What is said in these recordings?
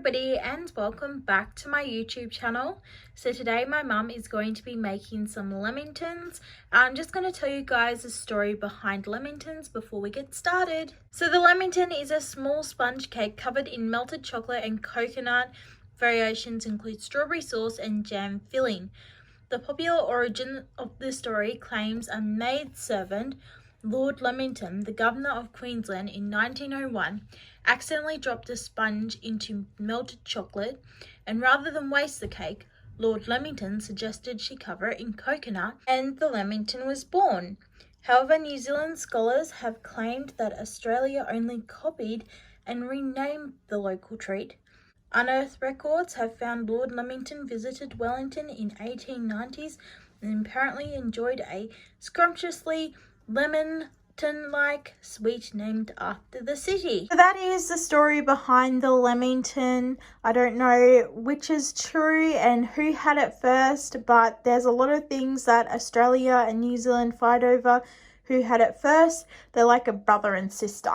everybody and welcome back to my YouTube channel. So today my mum is going to be making some Lamingtons. I'm just going to tell you guys the story behind Lamingtons before we get started. So the Lamington is a small sponge cake covered in melted chocolate and coconut. Variations include strawberry sauce and jam filling. The popular origin of the story claims a maidservant, Lord Lamington, the Governor of Queensland in 1901, accidentally dropped a sponge into melted chocolate, and rather than waste the cake, Lord Lamington suggested she cover it in coconut, and the Lamington was born. However, New Zealand scholars have claimed that Australia only copied and renamed the local treat. Unearthed records have found Lord Lamington visited Wellington in 1890s and apparently enjoyed a scrumptiously Lamington-like sweet named after the city. So that is the story behind the Lamington. I don't know which is true and who had it first, but there's a lot of things that Australia and New Zealand fight over. Who had it first? They're like a brother and sister.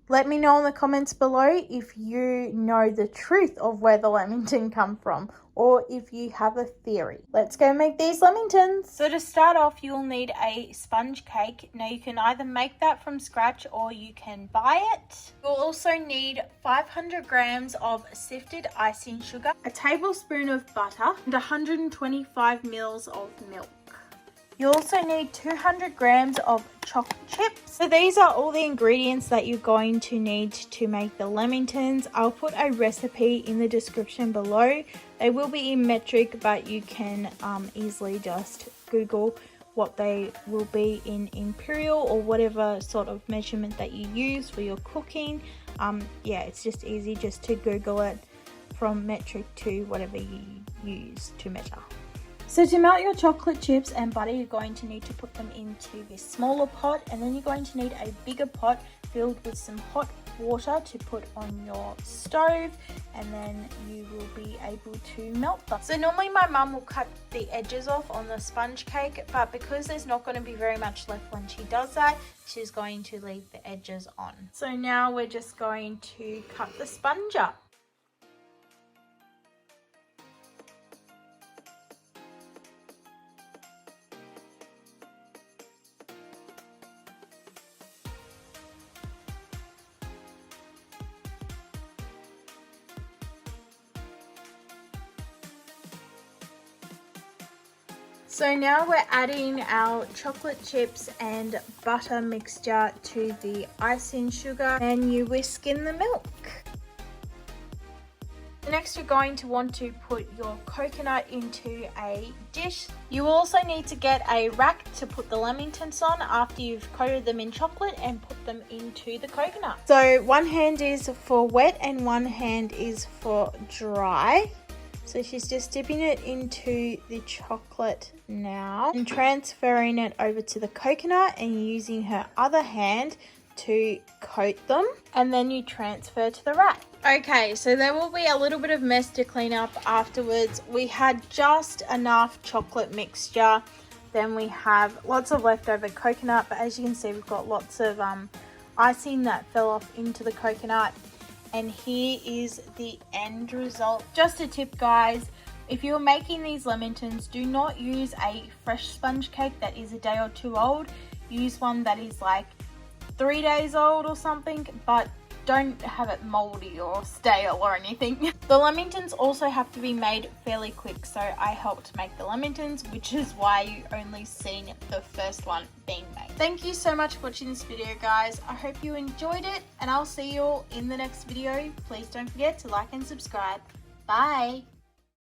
Let me know in the comments below if you know the truth of where the Lamington come from, or if you have a theory. Let's go make these Lamingtons. So to start off, you'll need a sponge cake. Now you can either make that from scratch or you can buy it. You'll also need 500 grams of sifted icing sugar, a tablespoon of butter, and 125 mils of milk. You also need 200 grams of chocolate chips. So these are all the ingredients that you're going to need to make the Lamingtons. I'll put a recipe in the description below. They will be in metric, but you can easily just Google what they will be in imperial or whatever sort of measurement that you use for your cooking. Yeah, it's just easy just to Google it from metric to whatever you use to measure. So to melt your chocolate chips and butter, you're going to need to put them into this smaller pot, and then you're going to need a bigger pot filled with some hot water to put on your stove, and then you will be able to melt them. So normally my mum will cut the edges off on the sponge cake, but because there's not going to be very much left when she does that, she's going to leave the edges on. So now we're just going to cut the sponge up. So now we're adding our chocolate chips and butter mixture to the icing sugar, and you whisk in the milk. Next, you're going to want to put your coconut into a dish. You also need to get a rack to put the Lamingtons on after you've coated them in chocolate and put them into the coconut. So one hand is for wet and one hand is for dry. So she's just dipping it into the chocolate now and transferring it over to the coconut and using her other hand to coat them, and then you transfer to the rack. Okay, so there will be a little bit of mess to clean up afterwards. We had just enough chocolate mixture, then we have lots of leftover coconut, but as you can see we've got lots of icing that fell off into the coconut. And here is the end result. Just a tip, guys, if you're making these Lamingtons, do not use a fresh sponge cake that is a day or two old. Use one that is like 3 days old or something, but don't have it moldy or stale or anything. The Lamingtons also have to be made fairly quick, so I helped make the Lamingtons, which is why you only seen the first one being made. Thank you so much for watching this video, guys. I hope you enjoyed it, and I'll see you all in the next video. Please don't forget to like and subscribe. Bye!